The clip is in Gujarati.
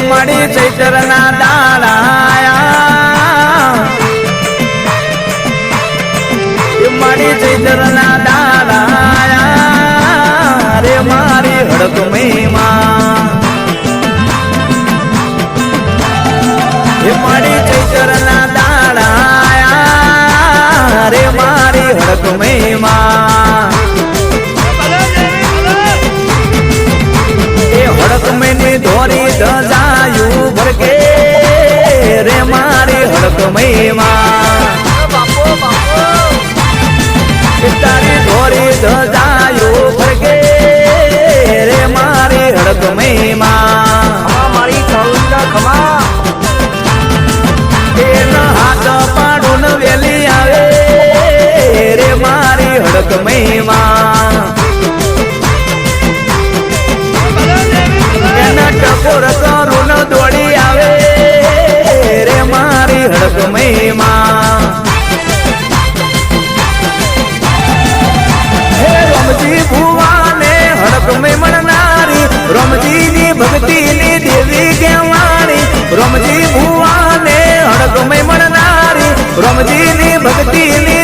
માડી ચૈતરના દાડાયા માડી ચૈતરના દાડાયા રે મારી હડક મહિમા માડી ચૈતરના દાડાયા રે મારી હડક મહિમા એ હડક મહિની ધોરી ધજાયું ભરકે રે મારી હડક મહિમા તારી ધોરી ધજાયું ભરકે રે મારી હડક મહિમા મારી કૌશા ખમા હાથ પાડું વેલી આવે રે મારી હડક મહિમા એના ટકોર કરું દોડી આવે રે મારી હડક મહિમા હે રમજી ભુવાને હડક મણનારી રમજીની ભક્તિની દેવી કહેવાણી રમજી ભુવાને હડક મણનારી રમજીની ભક્તિની